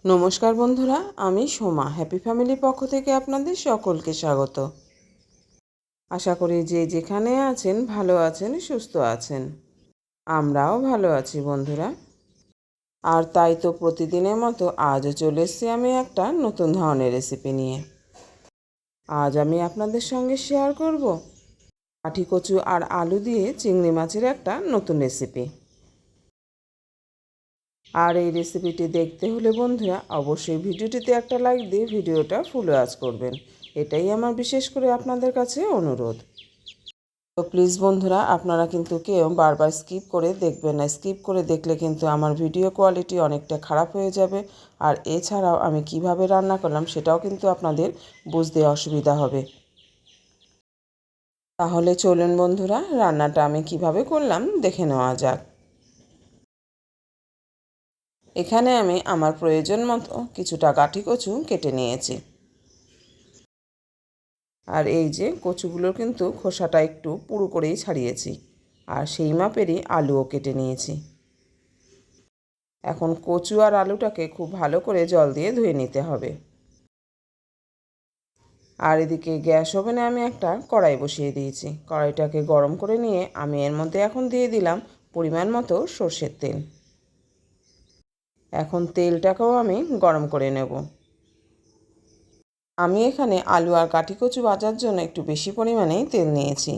নমস্কার বন্ধুরা, আমি সোমা হ্যাপি ফ্যামিলির পক্ষ থেকে আপনাদের সকলকে স্বাগত। আশা করি যে যেখানে আছেন ভালো আছেন, সুস্থ আছেন। আমরাও ভালো আছি বন্ধুরা। আর তাই তো প্রতিদিনের মতো আজও চলে এসেছি আমি একটা নতুন ধরনের রেসিপি নিয়ে। আজ আমি আপনাদের সঙ্গে শেয়ার করব কাঠি কচু আর আলু দিয়ে চিংড়ি মাছের একটা নতুন রেসিপি। আর এই রেসিপিটি দেখতে হলে বন্ধুরা অবশ্যই ভিডিওটিতে একটা লাইক দিয়ে ভিডিওটা ফুল ওয়াচ করবেন, এটাই আমার বিশেষ করে আপনাদের কাছে অনুরোধ। তো প্লিজ বন্ধুরা, আপনারা কিন্তু কেউ বারবার স্কিপ করে দেখবেন না। স্কিপ করে দেখলে কিন্তু আমার ভিডিও কোয়ালিটি অনেকটা খারাপ হয়ে যাবে। আর এছাড়াও আমি কিভাবে রান্না করলাম সেটাও কিন্তু আপনাদের বুঝতে অসুবিধা হবে। তাহলে চলুন বন্ধুরা, রান্নাটা আমি কিভাবে করলাম দেখে নেওয়া যাক। এখানে আমি আমার প্রয়োজন মতো কিছুটা কাঠি কচু কেটে নিয়েছি। আর এই যে কচুগুলোর কিন্তু খোসাটা একটু পুরু করেই ছাড়িয়েছি। আর সেই মাপেরই আলুও কেটে নিয়েছি। এখন কচু আর আলুটাকে খুব ভালো করে জল দিয়ে ধুয়ে নিতে হবে। আর এদিকে গ্যাস ওভেনে আমি একটা কড়াই বসিয়ে দিয়েছি। কড়াইটাকে গরম করে নিয়ে আমি এর মধ্যে এখন দিয়ে দিলাম পরিমাণ মতো সর্ষের তেল। এখন তেলটাকেও আমি গরম করে নেব। আমি এখানে আলু আর কাঠি কচু ভাজার জন্য একটু বেশি পরিমাণেই তেল নিয়েছি।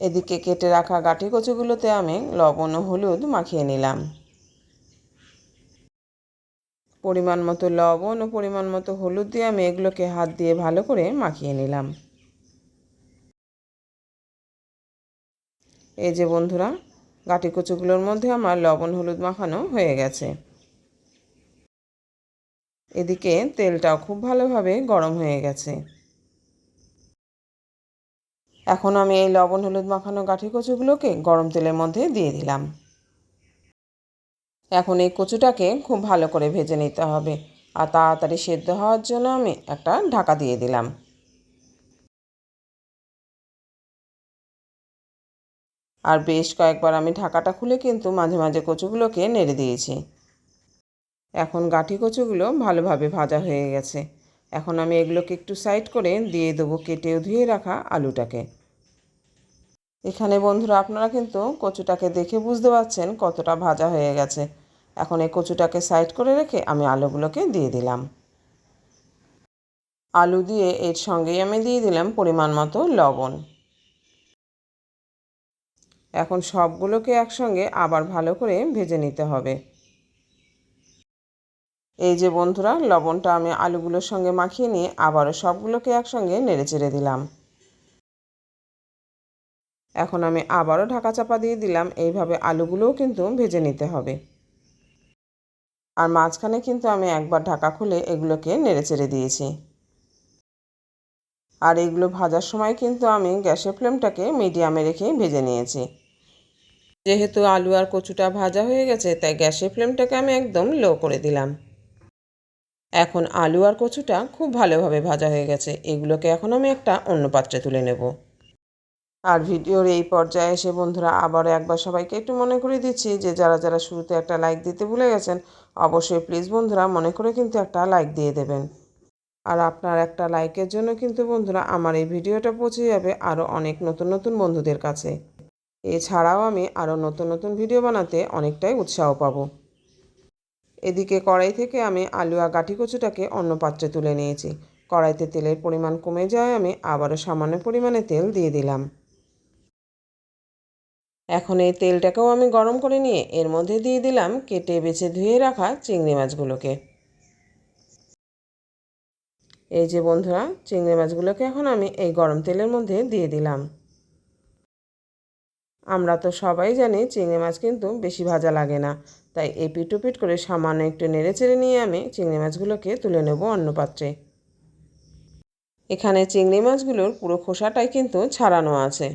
এদিকে কেটে রাখা কাঠি কচুগুলোতে আমি লবণ ও হলুদ মাখিয়ে নিলাম। পরিমাণ মতো লবণ ও পরিমাণ মতো হলুদ দিয়ে আমি এগুলোকে হাত দিয়ে ভালো করে মাখিয়ে নিলাম। এই যে বন্ধুরা, কাঠি কচুগুলোর মধ্যে আমার লবণ হলুদ মাখানো হয়ে গেছে। এদিকে তেলটাও খুব ভালোভাবে গরম হয়ে গেছে। এখন আমি এই লবণ হলুদ মাখানো কাঠি কচুগুলোকে গরম তেলের মধ্যে দিয়ে দিলাম। এখন এই কচুটাকে খুব ভালো করে ভেজে নিতে হবে। আর তাড়াতাড়ি সেদ্ধ হওয়ার জন্য আমি একটা ঢাকা দিয়ে দিলাম। আর বেশ কয়েকবার আমি ঢাকাটা খুলে কিন্তু মাঝে মাঝে কচুগুলোকে নেড়ে দিয়েছি। এখন গাঁঠি কচুগুলো ভালোভাবে ভাজা হয়ে গেছে। এখন আমি এগুলোকে একটু সাইড করে দিয়ে দেবো কেটে ধুয়ে রাখা আলুটাকে। এখানে বন্ধুরা আপনারা কিন্তু কচুটাকে দেখে বুঝতে পারছেন কতটা ভাজা হয়ে গেছে। এখন এই কচুটাকে সাইড করে রেখে আমি আলুগুলোকে দিয়ে দিলাম। আলু দিয়ে এর সঙ্গেই আমি দিয়ে দিলাম পরিমাণ মতো লবণ। এখন সবগুলোকে একসঙ্গে আবার ভালো করে ভেজে নিতে হবে। এই যে বন্ধুরা, লবণটা আমি আলুগুলোর সঙ্গে মাখিয়ে নিয়ে আবারও সবগুলোকে একসঙ্গে নেড়েচেড়ে দিলাম। এখন আমি আবারও ঢাকা চাপা দিয়ে দিলাম। এইভাবে আলুগুলোও কিন্তু ভেজে নিতে হবে। আর মাঝখানে কিন্তু আমি একবার ঢাকা খুলে এগুলোকে নেড়েচেড়ে দিয়েছি। আর এগুলো ভাজার সময় কিন্তু আমি গ্যাসের ফ্লেমটাকে মিডিয়ামে রেখে ভেজে নিয়েছি। যেহেতু আলু আর কচুটা ভাজা হয়ে গেছে তাই গ্যাসের ফ্লেমটাকে আমি একদম লো করে দিলাম। এখন আলু আর কচুটা খুব ভালোভাবে ভাজা হয়ে গেছে। এগুলোকে এখন আমি একটা অন্য পাত্রে তুলে নেব। আর ভিডিওর এই পর্যায়ে এসে বন্ধুরা আবারও একবার সবাইকে একটু মনে করিয়ে দিচ্ছি যে যারা যারা শুরুতে একটা লাইক দিতে ভুলে গেছেন, অবশ্যই প্লিজ বন্ধুরা মনে করে কিন্তু একটা লাইক দিয়ে দেবেন। আর আপনার একটা লাইকের জন্য কিন্তু বন্ধুরা আমার এই ভিডিওটা পৌঁছে যাবে আরও অনেক নতুন নতুন বন্ধুদের কাছে। এছাড়াও আমি আরও নতুন নতুন ভিডিও বানাতে অনেকটাই উৎসাহ পাবো। এদিকে কড়াই থেকে আমি আলু আর গাঁঠি কচুটাকে অন্য পাত্রে তুলে নিয়েছি। কড়াইতে তেলের পরিমাণ কমে যায় আমি আবারও সামান্য পরিমাণে তেল দিয়ে দিলাম। এখন এই তেলটাকেও আমি গরম করে নিয়ে এর মধ্যে দিয়ে দিলাম কেটে বেছে ধুয়ে রাখা চিংড়ি মাছগুলোকে। এই যে বন্ধুরা, চিংড়ি মাছগুলোকে এখন আমি এই গরম তেলের মধ্যে দিয়ে দিলাম। আমরা তো সবাই জানি চিংড়ি মাছ কিন্তু বেশি ভাজা লাগে না, তাই এপিট ওপিট করে সামান্য একটু নেড়ে চেড়ে নিয়ে আমি চিংড়ি মাছগুলোকে তুলে নেব অন্য পাত্রে। এখানে চিংড়ি মাছগুলোর পুরো খোসাটাই কিন্তু ছাড়ানো আছে।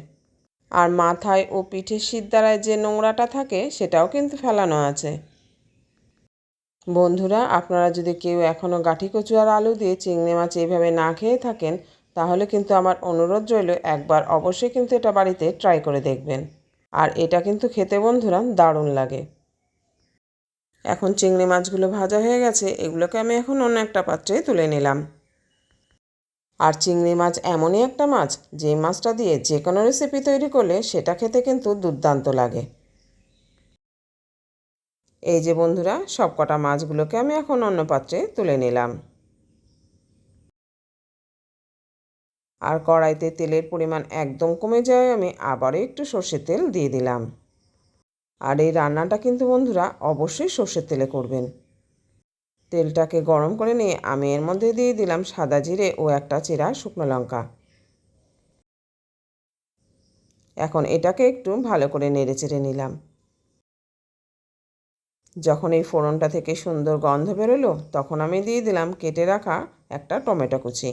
আর মাথায় ও পিঠের শিরদাঁড়ায় যে নোংরাটা থাকে সেটাও কিন্তু ফেলানো আছে। বন্ধুরা, আপনারা যদি কেউ এখনও গাঁঠি কচু আর আলু দিয়ে চিংড়ি মাছ এইভাবে না খেয়ে থাকেন তাহলে কিন্তু আমার অনুরোধ রইল একবার অবশ্যই কিন্তু এটা বাড়িতে ট্রাই করে দেখবেন। আর এটা কিন্তু খেতে বন্ধুরা দারুণ লাগে। এখন চিংড়ি মাছগুলো ভাজা হয়ে গেছে, এগুলোকে আমি এখন অন্য একটা পাত্রে তুলে নিলাম। আর চিংড়ি মাছ এমনই একটা মাছ, যে মাছটা দিয়ে যে কোনো রেসিপি তৈরি করলে সেটা খেতে কিন্তু দুর্দান্ত লাগে। এই যে বন্ধুরা, সব কটা মাছগুলোকে আমি এখন অন্য পাত্রে তুলে নিলাম। আর কড়াইতে তেলের পরিমাণ একদম কমে যায়, আমি আবারও একটু সর্ষের তেল দিয়ে দিলাম। আর এই রান্নাটা কিন্তু বন্ধুরা অবশ্যই সর্ষের তেলে করবেন। তেলটাকে গরম করে নিয়ে আমি এর মধ্যে দিয়ে দিলাম সাদা জিরে ও একটা চেরা শুকনো লঙ্কা। এখন এটাকে একটু ভালো করে নেড়েচেড়ে নিলাম। যখন এই ফোড়নটা থেকে সুন্দর গন্ধ বেরোলো, তখন আমি দিয়ে দিলাম কেটে রাখা একটা টমেটো কুচি।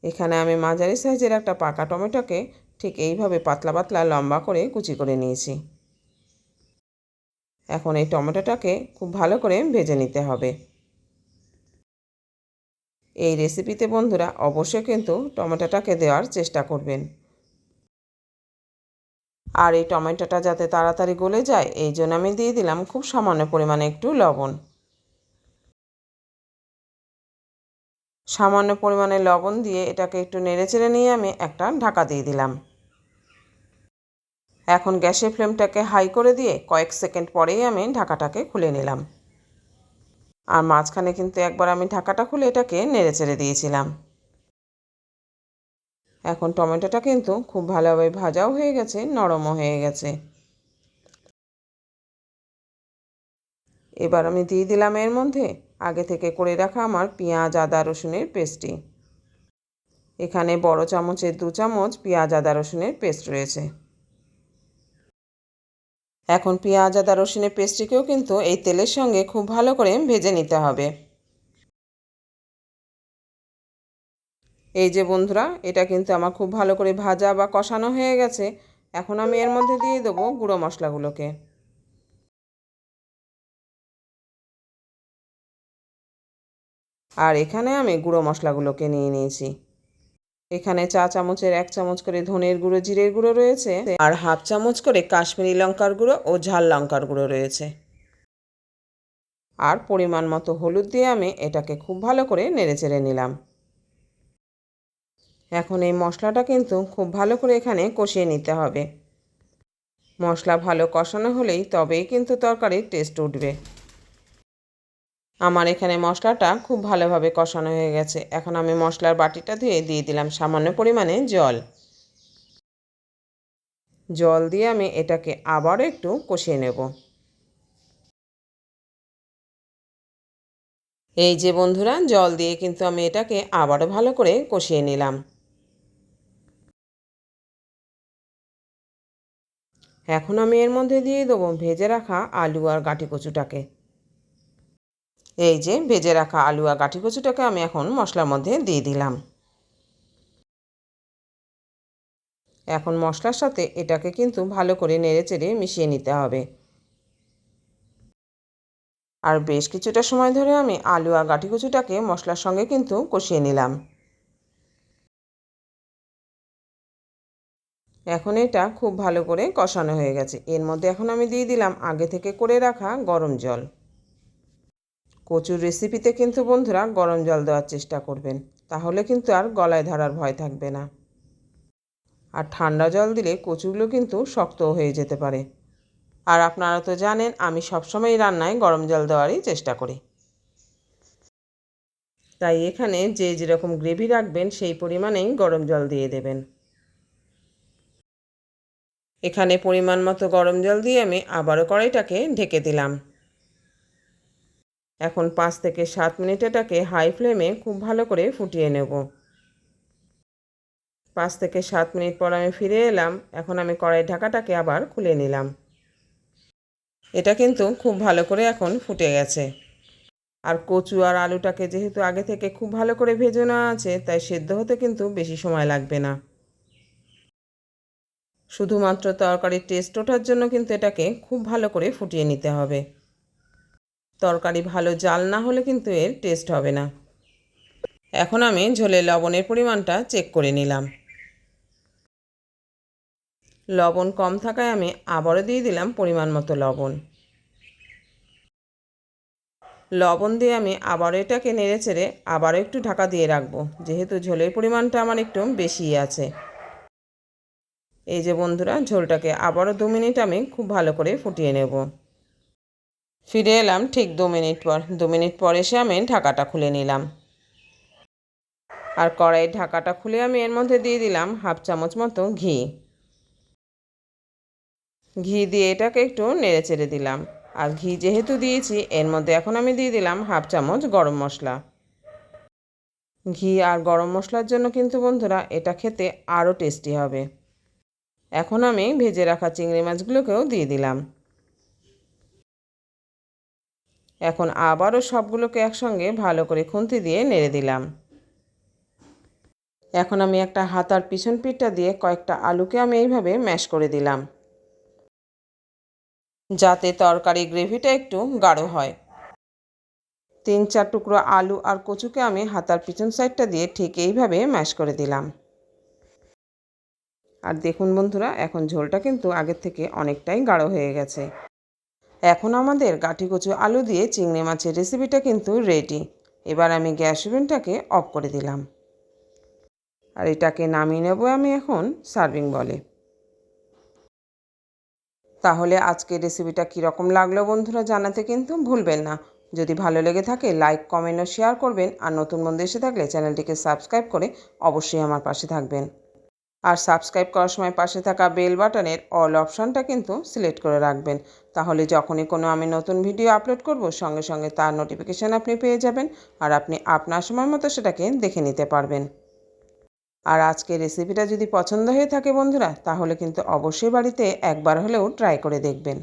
এখানে আমি মাঝারি সাইজের একটা পাকা টমেটোকে ঠিক এইভাবে পাতলা পাতলা লম্বা করে কুচি করে নিয়েছি। এখন এই টমেটোটাকে খুব ভালো করে ভেজে নিতে হবে। এই রেসিপিতে বন্ধুরা অবশ্যই কিন্তু টমেটোটাকে দেওয়ার চেষ্টা করবেন। আর এই টমেটোটা যাতে তাড়াতাড়ি গলে যায়, এই জন্য আমি দিয়ে দিলাম খুব সামান্য পরিমাণে একটু লবণ। সামান্য পরিমাণে লবণ দিয়ে এটাকে একটু নেড়েচেড়ে নিয়ে আমি একটা ঢাকা দিয়ে দিলাম। এখন গ্যাসের ফ্লেমটাকে হাই করে দিয়ে কয়েক সেকেন্ড পরেই আমি ঢাকাটাকে খুলে নিলাম। আর মাঝখানে কিন্তু একবার আমি ঢাকাটা খুলে এটাকে নেড়েচেড়ে দিয়েছিলাম। এখন টমেটোটা কিন্তু খুব ভালোভাবে ভাজাও হয়ে গেছে, নরমও হয়ে গেছে। এবার আমি দিয়ে দিলাম এর মধ্যে আগে থেকে করে রাখা আমার পেঁয়াজ আদা রসুনের পেস্টটি। এখানে বড় চামচের 2 চামচ পেঁয়াজ আদা রসুনের পেস্ট রয়েছে। এখন পেঁয়াজ আদা রসুনের পেস্টটিকেও কিন্তু এই তেলের সঙ্গে খুব ভালো করে ভেজে নিতে হবে। এই যে বন্ধুরা, এটা কিন্তু আমার খুব ভালো করে ভাজা বা কষানো হয়ে গেছে। এখন আমি এর মধ্যে দিয়ে দেবো গুঁড়ো মশলাগুলোকে। আর এখানে আমি গুঁড়ো মশলাগুলোকে নিয়ে নিয়েছি। এখানে চা চামচের 1 চামচ করে ধনের গুঁড়ো জিরের গুঁড়ো রয়েছে, আর হাফ চামচ করে কাশ্মীরি লঙ্কার গুঁড়ো ও ঝাল লঙ্কার গুঁড়ো রয়েছে। আর পরিমাণ মতো হলুদ দিয়ে আমি এটাকে খুব ভালো করে নেড়েচেড়ে নিলাম। এখন এই মশলাটা কিন্তু খুব ভালো করে এখানে কষিয়ে নিতে হবে। মশলা ভালো কষানো হলেই তবেই কিন্তু তরকারির টেস্ট উঠবে। আমার এখানে মশলাটা খুব ভালোভাবে কষানো হয়ে গেছে। এখন আমি মশলার বাটিটা ধুয়ে দিয়ে দিলাম সামান্য পরিমাণে জল। জল দিয়ে আমি এটাকে আবারও একটু কষিয়ে নেব। এই যে বন্ধুরা, জল দিয়ে কিন্তু আমি এটাকে আবারও ভালো করে কষিয়ে নিলাম। এখন আমি এর মধ্যে দিয়ে দেবো ভেজে রাখা আলু আর গাঁটি কচুটাকে। এই যে ভেজে রাখা আলু আর গাঁটি কচুটাকে আমি এখন মশলার মধ্যে দিয়ে দিলাম। এখন মশলার সাথে এটাকে কিন্তু ভালো করে নেড়েচেড়ে মিশিয়ে নিতে হবে। আর বেশ কিছুটা সময় ধরে আমি আলু আর গাঁটি কচুটাকে মশলার সঙ্গে কিন্তু কষিয়ে নিলাম। এখন এটা খুব ভালো করে কষানো হয়ে গেছে। এর মধ্যে এখন আমি দিয়ে দিলাম আগে থেকে করে রাখা গরম জল। কচুর রেসিপিতে কিন্তু বন্ধুরা গরম জল দেওয়ার চেষ্টা করবেন, তাহলে কিন্তু আর গলায় ধরার ভয় থাকবে না। আর ঠান্ডা জল দিলে কচুগুলো কিন্তু শক্তও হয়ে যেতে পারে। আর আপনারা তো জানেন আমি সবসময় রান্নায় গরম জল দেওয়ারই চেষ্টা করি। তাই এখানে যে যেরকম গ্রেভি রাখবেন সেই পরিমাণেই গরম জল দিয়ে দেবেন। এখানে পরিমাণ মতো গরম জল দিয়ে আমি আবারও কড়াইটাকে ঢেকে দিলাম। এখন 5 থেকে 7 মিনিট এটাকে হাই ফ্লেমে খুব ভালো করে ফুটিয়ে নেব। 5 থেকে 7 মিনিট পর আমি ফিরে এলাম। এখন আমি কড়াইয়ের ঢাকাটাকে আবার খুলে নিলাম। এটা কিন্তু খুব ভালো করে এখন ফুটে গেছে। আর কচু আর আলুটাকে যেহেতু আগে থেকে খুব ভালো করে ভেজে নেওয়া আছে, তাই সেদ্ধ হতে কিন্তু বেশি সময় লাগবে না। শুধুমাত্র তরকারির টেস্ট ওঠার জন্য কিন্তু এটাকে খুব ভালো করে ফুটিয়ে নিতে হবে। তরকারি ভালো জাল না হলে কিন্তু এর টেস্ট হবে না। এখন আমি ঝোলে লবণের পরিমাণটা চেক করে নিলাম। লবণ কম থাকায় আমি আবারও দিয়ে দিলাম পরিমাণ মতো লবণ। লবণ দিয়ে আমি আবারও এটাকে নেড়েচেড়ে আবারও একটু ঢাকা দিয়ে রাখবো, যেহেতু ঝোলের পরিমাণটা আমার একটু বেশিই আছে। এই যে বন্ধুরা, ঝোলটাকে আবারও 2 মিনিট আমি খুব ভালো করে ফুটিয়ে নেব। ফিরে এলাম ঠিক 2 মিনিট পর। 2 মিনিট পর এসে আমি ঢাকাটা খুলে নিলাম। আর কড়াইয়ের ঢাকাটা খুলে আমি এর মধ্যে দিয়ে দিলাম 1/2 চামচ মতো ঘি। ঘি দিয়ে এটাকে একটু নেড়ে চেড়ে দিলাম। আর ঘি যেহেতু দিয়েছি, এর মধ্যে এখন আমি দিয়ে দিলাম 1/2 চামচ গরম মশলা। ঘি আর গরম মশলার জন্য কিন্তু বন্ধুরা এটা খেতে আরও টেস্টি হবে। এখন আমি ভেজে রাখা চিংড়ি মাছগুলোকেও দিয়ে দিলাম। এখন আবারও সবগুলোকে একসঙ্গে ভালো করে খুন্তি দিয়ে নেড়ে দিলাম। এখন আমি একটা হাতার পিছন পিঠটা দিয়ে কয়েকটা আলুকে আমি এইভাবে ম্যাশ করে দিলাম, যাতে তরকারি গ্রেভিটা একটু গাঢ় হয়। 3-4 টুকরো আলু আর কচুকে আমি হাতার পিছন সাইডটা দিয়ে ঠিক এইভাবে ম্যাশ করে দিলাম। আর দেখুন বন্ধুরা, এখন ঝোলটা কিন্তু আগের থেকে অনেকটাই গাঢ় হয়ে গেছে। এখন আমাদের গাঁটি কচু আলু দিয়ে চিংড়ি মাছের রেসিপিটা কিন্তু রেডি। এবার আমি গ্যাস ওভেনটাকে অফ করে দিলাম। আর এটাকে নামিয়ে নেব আমি এখন সার্ভিং বলে। তাহলে আজকের রেসিপিটা কীরকম লাগলো বন্ধুরা জানাতে কিন্তু ভুলবেন না। যদি ভালো লেগে থাকে লাইক, কমেন্ট ও শেয়ার করবেন। আর নতুন বন্ধু এসে থাকলে চ্যানেলটিকে সাবস্ক্রাইব করে অবশ্যই আমার পাশে থাকবেন। আর সাবস্ক্রাইব করার সময় পাশে থাকা বেল বাটনের অল অপশানটা কিন্তু সিলেক্ট করে রাখবেন। তাহলে যখনই কোনো আমি নতুন ভিডিও আপলোড করব, সঙ্গে সঙ্গে তার নোটিফিকেশান আপনি পেয়ে যাবেন। আর আপনি আপনার সময় মতো সেটাকে দেখে নিতে পারবেন। আর আজকের রেসিপিটা যদি পছন্দ হয়ে থাকে বন্ধুরা, তাহলে কিন্তু অবশ্যই বাড়িতে একবার হলেও ট্রাই করে দেখবেন।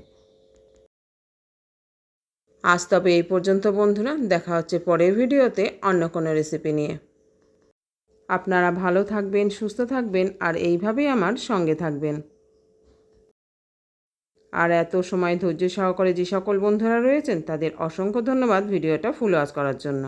আজ তবে এই পর্যন্ত বন্ধুরা, দেখা হচ্ছে পরের ভিডিওতে অন্য কোনো রেসিপি নিয়ে। আপনারা ভালো থাকবেন, সুস্থ থাকবেন আর এইভাবেই আমার সঙ্গে থাকবেন। আর এত সময় ধৈর্য সহকারে যে সকল বন্ধুরা রয়েছেন তাদের অসংখ্য ধন্যবাদ ভিডিওটা ফুল ওয়াচ করার জন্য।